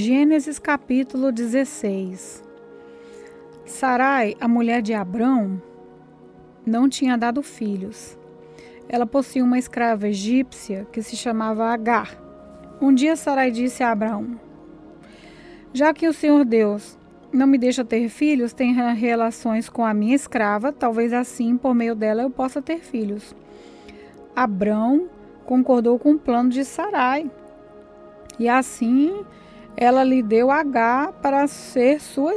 Gênesis capítulo 16. Sarai, a mulher de Abrão, não tinha dado filhos. Ela possuía uma escrava egípcia que se chamava Agar. Um dia Sarai disse a Abrão: já que o Senhor Deus não me deixa ter filhos, tenha relações com a minha escrava, talvez assim, por meio dela, eu possa ter filhos. Abrão concordou com o plano de Sarai. E assim ela lhe deu Agar para ser sua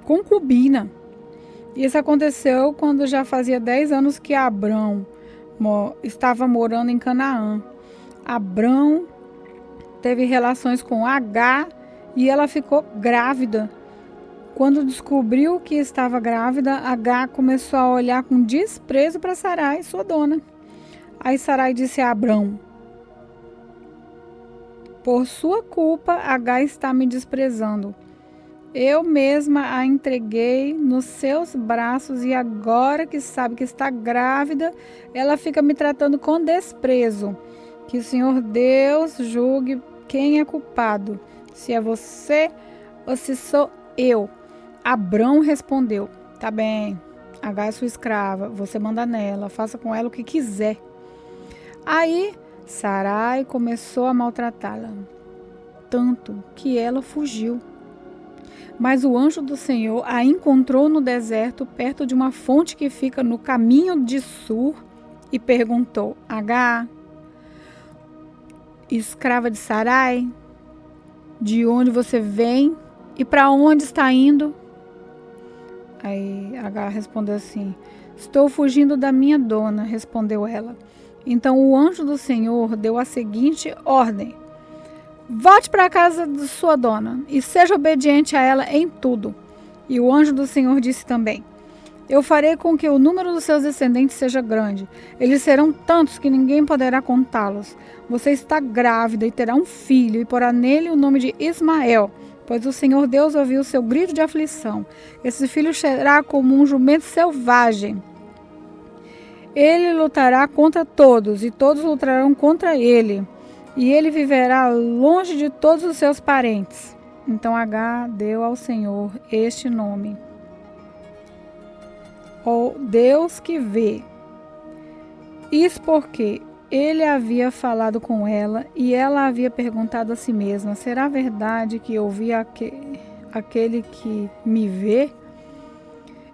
concubina. Isso aconteceu quando já fazia 10 anos que Abrão estava morando em Canaã. Abrão teve relações com Agar e ela ficou grávida. Quando descobriu que estava grávida, Agar começou a olhar com desprezo para Sarai, sua dona. Aí Sarai disse a Abrão: por sua culpa, Agar está me desprezando. Eu mesma a entreguei nos seus braços e agora que sabe que está grávida, ela fica me tratando com desprezo. Que o Senhor Deus julgue quem é culpado, se é você ou se sou eu. Abrão respondeu: tá bem, Agar é sua escrava, você manda nela, faça com ela o que quiser. Aí Sarai começou a maltratá-la, tanto que ela fugiu. Mas o anjo do Senhor a encontrou no deserto, perto de uma fonte que fica no caminho de Sur, e perguntou: Agar, escrava de Sarai, de onde você vem e para onde está indo? Aí Agar respondeu assim: estou fugindo da minha dona, respondeu ela. Então o anjo do Senhor deu a seguinte ordem: volte para a casa de sua dona e seja obediente a ela em tudo. E o anjo do Senhor disse também: eu farei com que o número dos seus descendentes seja grande. Eles serão tantos que ninguém poderá contá-los. Você está grávida e terá um filho e porá nele o nome de Ismael, pois o Senhor Deus ouviu o seu grito de aflição. Esse filho será como um jumento selvagem. Ele lutará contra todos e todos lutarão contra ele. E ele viverá longe de todos os seus parentes. Então Agar deu ao Senhor este nome: o Deus que vê. Isso porque ele havia falado com ela e ela havia perguntado a si mesma: será verdade que eu vi aquele que me vê?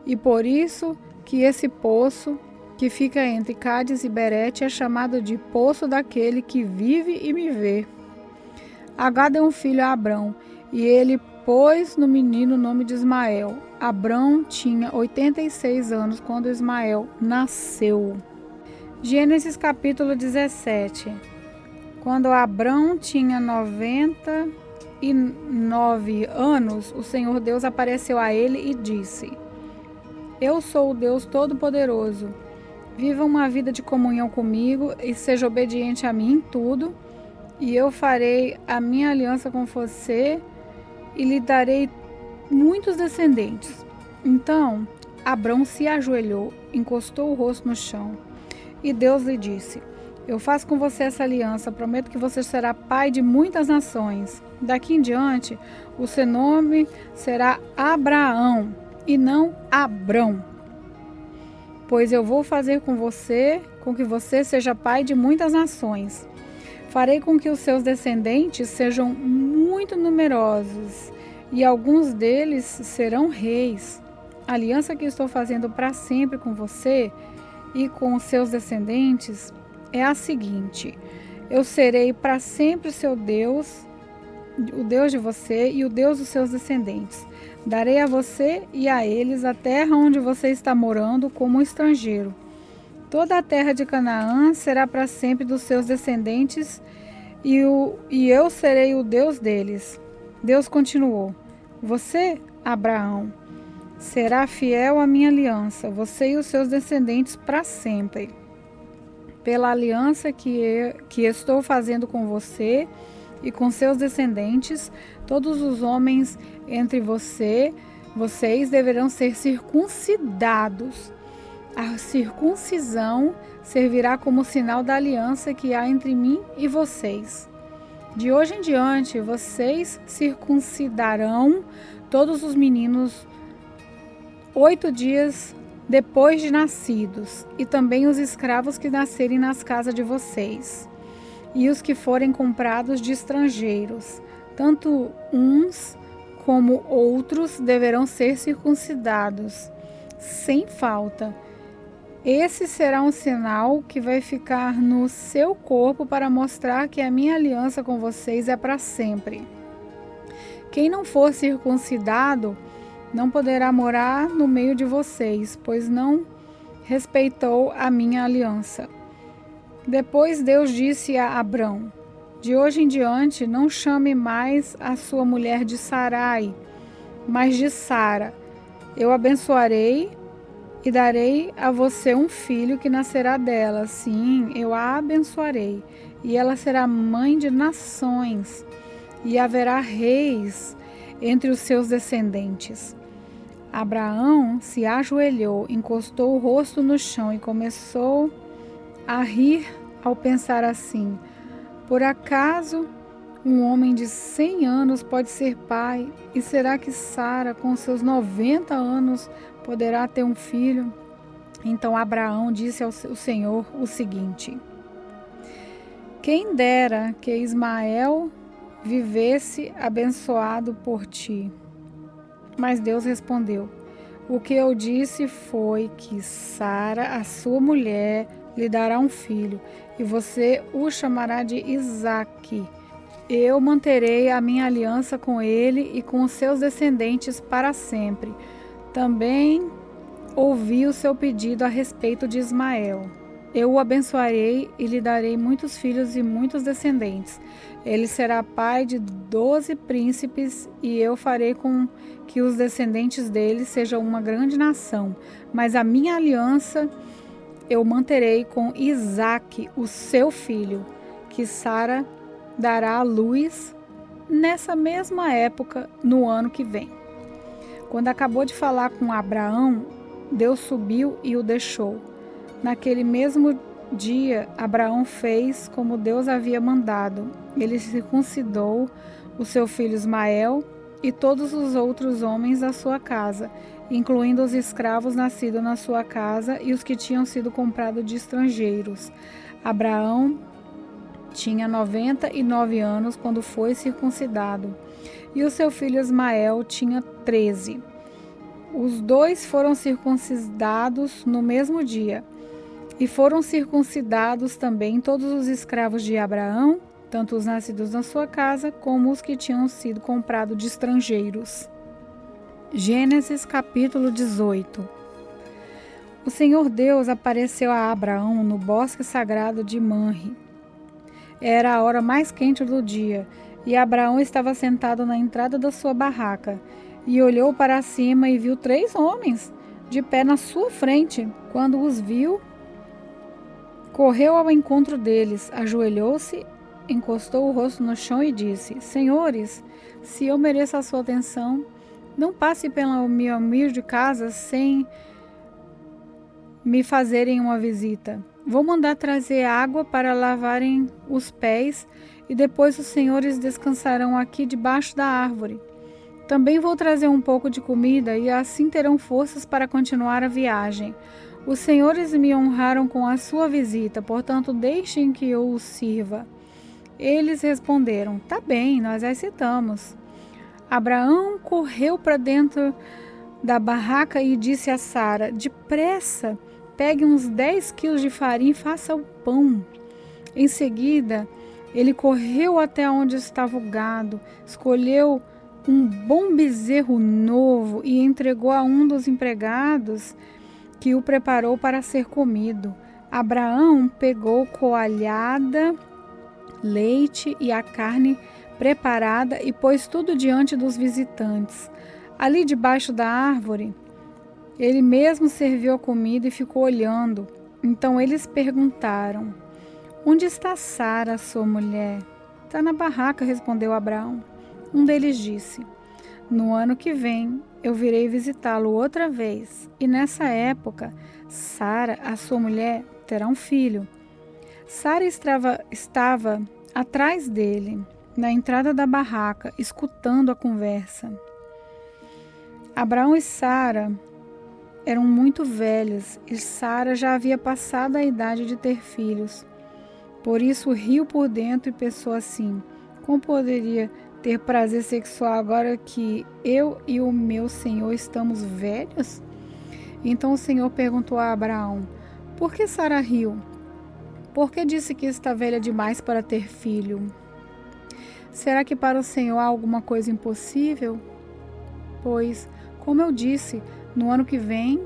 E por isso que esse poço que fica entre Cádiz e Berete é chamado de Poço daquele que vive e me vê. Agar deu um filho a Abrão, e ele pôs no menino o nome de Ismael. Abrão tinha 86 anos quando Ismael nasceu. Gênesis capítulo 17. Quando Abrão tinha 99 anos, o Senhor Deus apareceu a ele e disse: eu sou o Deus Todo-Poderoso. Viva uma vida de comunhão comigo e seja obediente a mim em tudo, e eu farei a minha aliança com você e lhe darei muitos descendentes. Então Abrão se ajoelhou, encostou o rosto no chão, e Deus lhe disse: eu faço com você essa aliança, prometo que você será pai de muitas nações. Daqui em diante, o seu nome será Abraão e não Abrão, pois eu vou fazer com que você seja pai de muitas nações. Farei com que os seus descendentes sejam muito numerosos, e alguns deles serão reis. A aliança que estou fazendo para sempre com você e com os seus descendentes é a seguinte: eu serei para sempre o seu Deus, o Deus de você e o Deus dos seus descendentes. Darei a você e a eles a terra onde você está morando como um estrangeiro. Toda a terra de Canaã será para sempre dos seus descendentes e eu serei o Deus deles. Deus continuou: você, Abraão, será fiel à minha aliança, você e os seus descendentes para sempre. Pela aliança que estou fazendo com você e com seus descendentes, todos os homens entre vocês deverão ser circuncidados. A circuncisão servirá como sinal da aliança que há entre mim e vocês. De hoje em diante, vocês circuncidarão todos os meninos 8 dias depois de nascidos, e também os escravos que nascerem nas casas de vocês, e os que forem comprados de estrangeiros. Tanto uns como outros deverão ser circuncidados, sem falta. Esse será um sinal que vai ficar no seu corpo para mostrar que a minha aliança com vocês é para sempre. Quem não for circuncidado não poderá morar no meio de vocês, pois não respeitou a minha aliança. Depois Deus disse a Abrão: de hoje em diante não chame mais a sua mulher de Sarai, mas de Sara. Eu abençoarei e darei a você um filho que nascerá dela. Sim, eu a abençoarei, e ela será mãe de nações, e haverá reis entre os seus descendentes. Abraão se ajoelhou, encostou o rosto no chão e começou a rir ao pensar assim: por acaso um homem de 100 anos pode ser pai? E será que Sara, com seus 90 anos, poderá ter um filho? Então Abraão disse ao Senhor o seguinte: quem dera que Ismael vivesse abençoado por ti. Mas Deus respondeu: o que eu disse foi que Sara, a sua mulher, lhe dará um filho, e você o chamará de Isaque. Eu manterei a minha aliança com ele e com os seus descendentes para sempre. Também ouvi o seu pedido a respeito de Ismael. Eu o abençoarei e lhe darei muitos filhos e muitos descendentes. Ele será pai de 12 príncipes, e eu farei com que os descendentes dele sejam uma grande nação. Mas a minha aliança eu manterei com Isaque, o seu filho, que Sara dará à luz nessa mesma época, no ano que vem. Quando acabou de falar com Abraão, Deus subiu e o deixou. Naquele mesmo dia, Abraão fez como Deus havia mandado. Ele circuncidou o seu filho Ismael e todos os outros homens da sua casa, incluindo os escravos nascidos na sua casa e os que tinham sido comprados de estrangeiros. Abraão tinha 99 anos quando foi circuncidado, e o seu filho Ismael tinha 13. Os dois foram circuncidados no mesmo dia. E foram circuncidados também todos os escravos de Abraão, tanto os nascidos na sua casa, como os que tinham sido comprados de estrangeiros. Gênesis capítulo 18. O Senhor Deus apareceu a Abraão no bosque sagrado de Manre. Era a hora mais quente do dia, e Abraão estava sentado na entrada da sua barraca, e olhou para cima e viu 3 homens de pé na sua frente. Quando os viu, correu ao encontro deles, ajoelhou-se, encostou o rosto no chão e disse: Senhores, se eu mereço a sua atenção, não passe pela minha humilde casa sem me fazerem uma visita. Vou mandar trazer água para lavarem os pés, e depois os senhores descansarão aqui debaixo da árvore. Também vou trazer um pouco de comida, e assim terão forças para continuar a viagem. Os senhores me honraram com a sua visita, portanto deixem que eu os sirva. Eles responderam: tá bem, nós aceitamos. Abraão correu para dentro da barraca e disse a Sara: depressa, pegue uns 10 quilos de farinha e faça o pão. Em seguida, ele correu até onde estava o gado, escolheu um bom bezerro novo e entregou a um dos empregados, que o preparou para ser comido. Abraão pegou coalhada, leite e a carne preparada e pôs tudo diante dos visitantes. Ali debaixo da árvore, ele mesmo serviu a comida e ficou olhando. Então eles perguntaram: onde está Sara, sua mulher? Está na barraca, respondeu Abraão. Um deles disse: no ano que vem eu virei visitá-lo outra vez, e nessa época Sara, a sua mulher, terá um filho. Sara estava atrás dele, na entrada da barraca, escutando a conversa. Abraão e Sara eram muito velhos e Sara já havia passado a idade de ter filhos. Por isso riu por dentro e pensou assim: como poderia ter prazer sexual agora que eu e o meu senhor estamos velhos? Então o Senhor perguntou a Abraão: por que Sara riu? Por que disse que está velha demais para ter filho? Será que para o Senhor há alguma coisa impossível? Pois, como eu disse, no ano que vem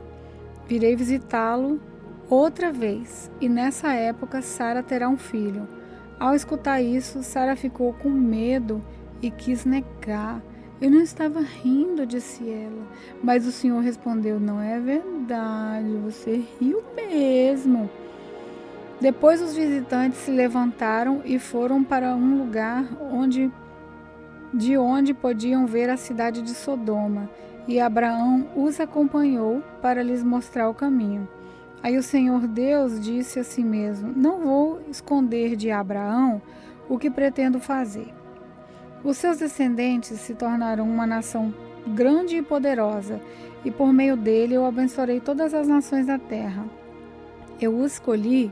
virei visitá-lo outra vez, e nessa época Sara terá um filho. Ao escutar isso, Sara ficou com medo e quis negar. Eu não estava rindo, disse ela. Mas o Senhor respondeu: não é verdade, você riu mesmo. Depois os visitantes se levantaram e foram para um lugar de onde podiam ver a cidade de Sodoma, e Abraão os acompanhou para lhes mostrar o caminho. Aí o Senhor Deus disse a si mesmo: não vou esconder de Abraão o que pretendo fazer. Os seus descendentes se tornarão uma nação grande e poderosa, e por meio dele eu abençoarei todas as nações da terra. Eu o escolhi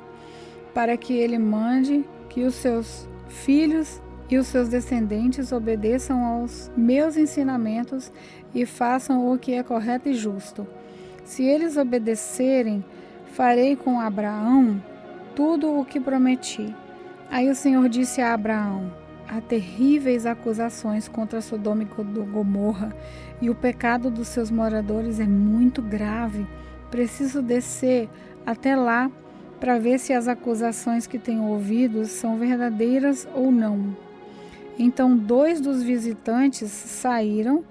para que ele mande que os seus filhos e os seus descendentes obedeçam aos meus ensinamentos e façam o que é correto e justo. Se eles obedecerem, farei com Abraão tudo o que prometi. Aí o Senhor disse a Abraão: há terríveis acusações contra Sodoma e Gomorra, e o pecado dos seus moradores é muito grave. Preciso descer até lá para ver se as acusações que tenho ouvido são verdadeiras ou não. Então 2 dos visitantes saíram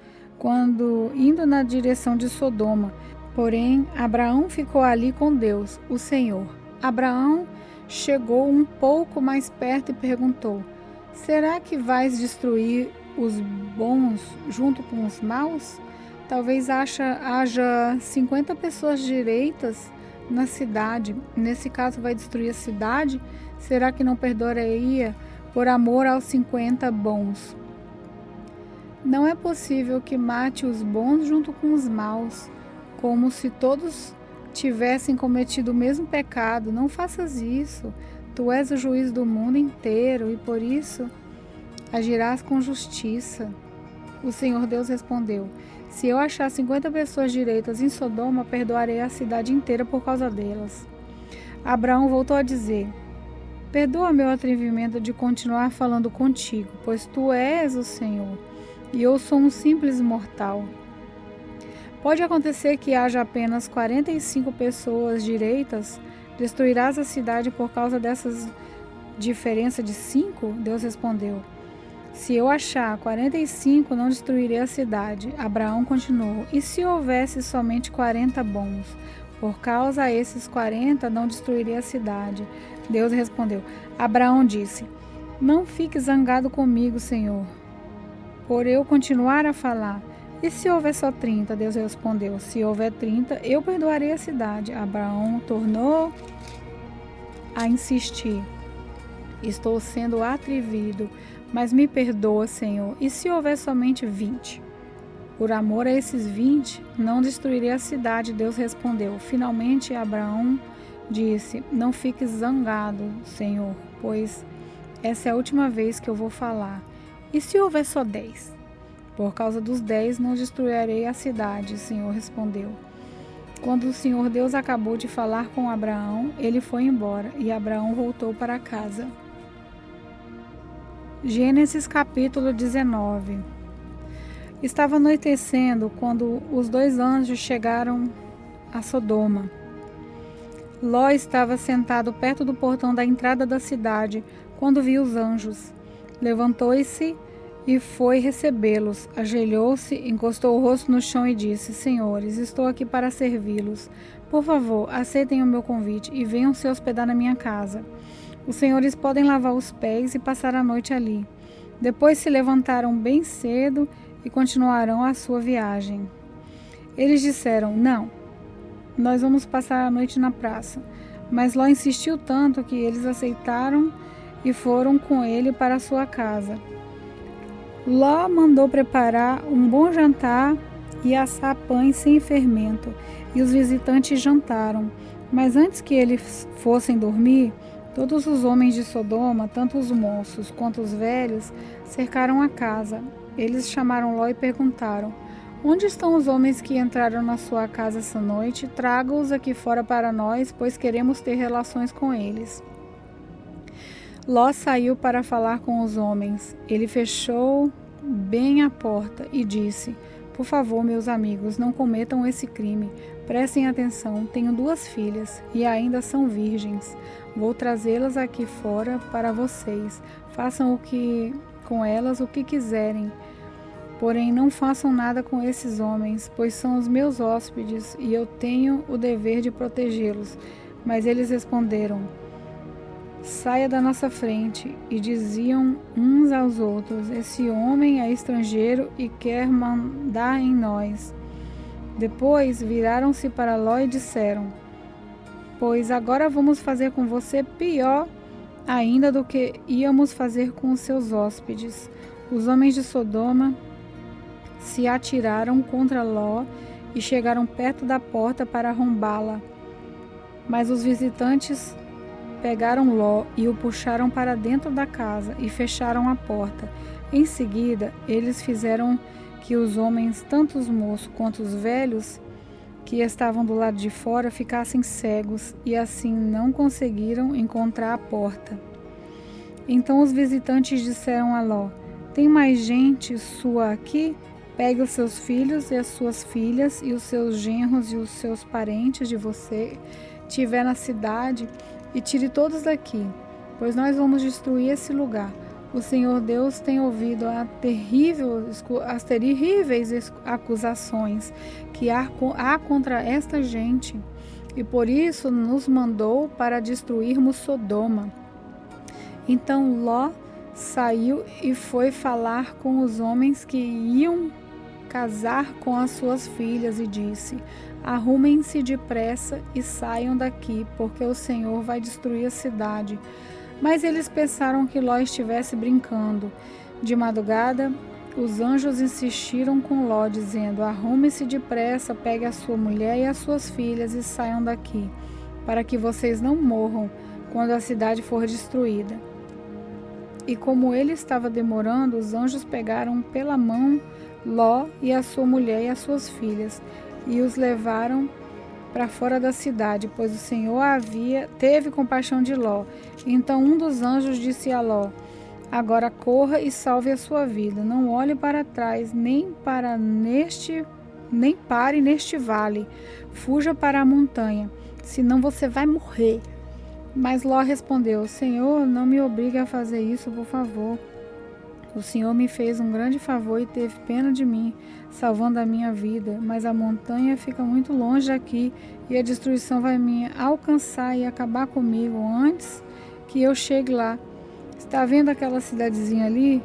indo na direção de Sodoma. Porém, Abraão ficou ali com Deus, o Senhor. Abraão chegou um pouco mais perto e perguntou: será que vais destruir os bons junto com os maus? Talvez haja 50 pessoas direitas na cidade. Nesse caso, vai destruir a cidade? Será que não perdoaria por amor aos 50 bons? Não é possível que mate os bons junto com os maus, como se todos tivessem cometido o mesmo pecado. Não faças isso. Tu és o juiz do mundo inteiro e por isso agirás com justiça. O Senhor Deus respondeu: se eu achar 50 pessoas direitas em Sodoma, perdoarei a cidade inteira por causa delas. Abraão voltou a dizer: perdoa meu atrevimento de continuar falando contigo, pois tu és o Senhor e eu sou um simples mortal. Pode acontecer que haja apenas 45 pessoas direitas. Destruirás a cidade por causa dessas diferença de 5? Deus respondeu: se eu achar 45, não destruirei a cidade. Abraão continuou: e se houvesse somente 40 bons? Por causa desses 40, não destruirei a cidade. Deus respondeu. Abraão disse: não fique zangado comigo, Senhor, por eu continuar a falar. E se houver só 30? Deus respondeu: se houver 30, eu perdoarei a cidade. Abraão tornou a insistir: estou sendo atrevido, mas me perdoa, Senhor. E se houver somente 20? Por amor a esses 20, não destruirei a cidade. Deus respondeu. Finalmente Abraão disse: não fique zangado, Senhor, pois essa é a última vez que eu vou falar. E se houver só 10? Por causa dos 10, não destruirei a cidade, o Senhor respondeu. Quando o Senhor Deus acabou de falar com Abraão, ele foi embora e Abraão voltou para casa. Gênesis capítulo 19. Estava anoitecendo quando os 2 anjos chegaram a Sodoma. Ló estava sentado perto do portão da entrada da cidade quando viu os anjos. Levantou-se e foi recebê-los. Ajoelhou-se, encostou o rosto no chão e disse: Senhores, estou aqui para servi-los. Por favor, aceitem o meu convite e venham se hospedar na minha casa. Os senhores podem lavar os pés e passar a noite ali. Depois se levantaram bem cedo e continuarão a sua viagem. Eles disseram: não, nós vamos passar a noite na praça. Mas Ló insistiu tanto que eles aceitaram e foram com ele para a sua casa. Ló mandou preparar um bom jantar e assar pães sem fermento, e os visitantes jantaram. Mas antes que eles fossem dormir, todos os homens de Sodoma, tanto os moços quanto os velhos, cercaram a casa. Eles chamaram Ló e perguntaram: Onde estão os homens que entraram na sua casa essa noite? Traga-os aqui fora para nós, pois queremos ter relações com eles. Ló saiu para falar com os homens. Ele fechou bem a porta e disse: Por favor, meus amigos, não cometam esse crime. Prestem atenção, tenho 2 filhas e ainda são virgens. Vou trazê-las aqui fora para vocês. Façam com elas o que quiserem. Porém, não façam nada com esses homens, pois são os meus hóspedes e eu tenho o dever de protegê-los. Mas eles responderam: Saia da nossa frente. E diziam uns aos outros: Esse homem é estrangeiro e quer mandar em nós. Depois viraram-se para Ló e disseram: Pois agora vamos fazer com você pior ainda do que íamos fazer com os seus hóspedes. Os homens de Sodoma se atiraram contra Ló e chegaram perto da porta para arrombá-la. Mas os visitantes pegaram Ló e o puxaram para dentro da casa e fecharam a porta. Em seguida, eles fizeram que os homens, tanto os moços quanto os velhos, que estavam do lado de fora, ficassem cegos e assim não conseguiram encontrar a porta. Então os visitantes disseram a Ló: Tem mais gente sua aqui? Pegue os seus filhos e as suas filhas e os seus genros e os seus parentes de você tiver na cidade e tire todos daqui, pois nós vamos destruir esse lugar. O Senhor Deus tem ouvido as terríveis acusações que há contra esta gente, e por isso nos mandou para destruirmos Sodoma. Então Ló saiu e foi falar com os homens que iam casar com as suas filhas e disse: Arrumem-se depressa e saiam daqui, porque o Senhor vai destruir a cidade. Mas eles pensaram que Ló estivesse brincando. De madrugada, os anjos insistiram com Ló, dizendo: Arrume-se depressa, pegue a sua mulher e as suas filhas e saiam daqui, para que vocês não morram quando a cidade for destruída. E como ele estava demorando, os anjos pegaram pela mão Ló e a sua mulher e as suas filhas e os levaram para fora da cidade, pois o Senhor teve compaixão de Ló. Então um dos anjos disse a Ló: Agora corra e salve a sua vida. Não olhe para trás, nem pare neste vale. Fuja para a montanha, senão você vai morrer. Mas Ló respondeu: Senhor, não me obrigue a fazer isso, por favor. O Senhor me fez um grande favor e teve pena de mim, salvando a minha vida. Mas a montanha fica muito longe daqui e a destruição vai me alcançar e acabar comigo antes que eu chegue lá. Está vendo aquela cidadezinha ali?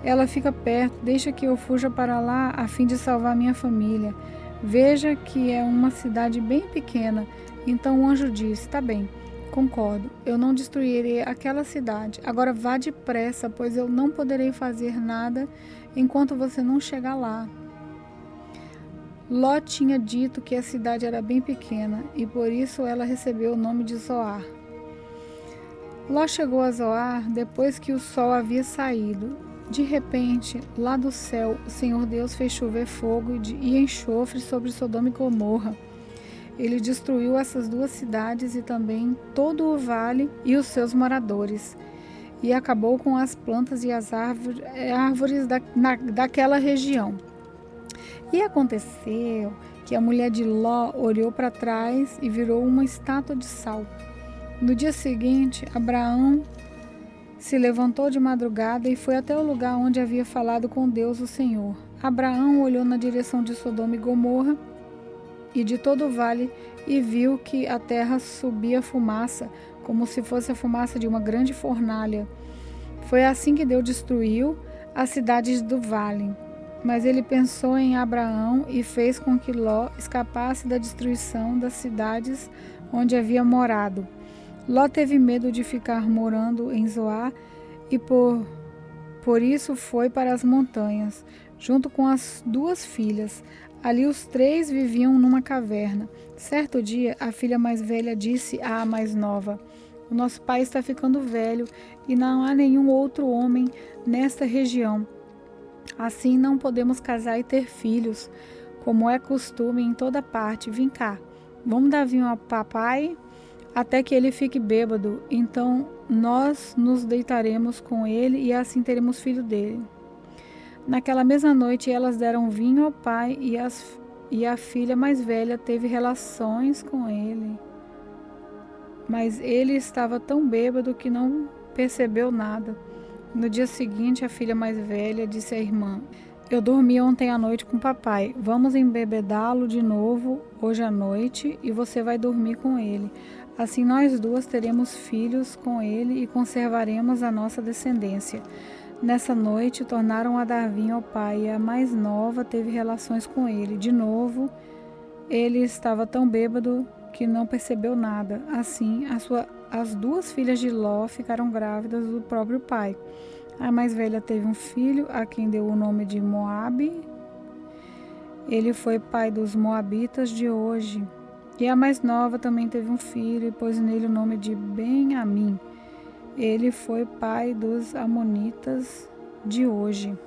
Ela fica perto. Deixa que eu fuja para lá a fim de salvar minha família. Veja que é uma cidade bem pequena. Então o anjo disse: Tá bem. Concordo, eu não destruirei aquela cidade. Agora vá depressa, pois eu não poderei fazer nada enquanto você não chegar lá. Ló tinha dito que a cidade era bem pequena e por isso ela recebeu o nome de Zoar. Ló chegou a Zoar depois que o sol havia saído. De repente, lá do céu, o Senhor Deus fez chover fogo e enxofre sobre Sodoma e Gomorra. Ele destruiu essas 2 cidades e também todo o vale e os seus moradores, e acabou com as plantas e as árvores daquela região. E aconteceu que a mulher de Ló olhou para trás e virou uma estátua de sal. No dia seguinte, Abraão se levantou de madrugada e foi até o lugar onde havia falado com Deus o Senhor. Abraão olhou na direção de Sodoma e Gomorra e de todo o vale, e viu que a terra subia fumaça, como se fosse a fumaça de uma grande fornalha. Foi assim que Deus destruiu as cidades do vale. Mas ele pensou em Abraão e fez com que Ló escapasse da destruição das cidades onde havia morado. Ló teve medo de ficar morando em Zoar Por isso foi para as montanhas, junto com as 2 filhas. Ali os 3 viviam numa caverna. Certo dia, a filha mais velha disse à mais nova: O nosso pai está ficando velho e não há nenhum outro homem nesta região. Assim não podemos casar e ter filhos, como é costume em toda parte. Vem cá, vamos dar vinho ao papai até que ele fique bêbado. Então nós nos deitaremos com ele e assim teremos filho dele. Naquela mesma noite elas deram vinho ao pai e a filha mais velha teve relações com ele. Mas ele estava tão bêbado que não percebeu nada. No dia seguinte, a filha mais velha disse à irmã: Eu dormi ontem à noite com o papai. Vamos embebedá-lo de novo hoje à noite e você vai dormir com ele. Assim nós 2 teremos filhos com ele e conservaremos a nossa descendência. Nessa noite, tornaram a dar vinho ao pai e a mais nova teve relações com ele. De novo, ele estava tão bêbado que não percebeu nada. Assim, as 2 filhas de Ló ficaram grávidas do próprio pai. A mais velha teve um filho, a quem deu o nome de Moabe. Ele foi pai dos moabitas de hoje. E a mais nova também teve um filho e pôs nele o nome de Ben-Amim. Ele foi pai dos amonitas de hoje.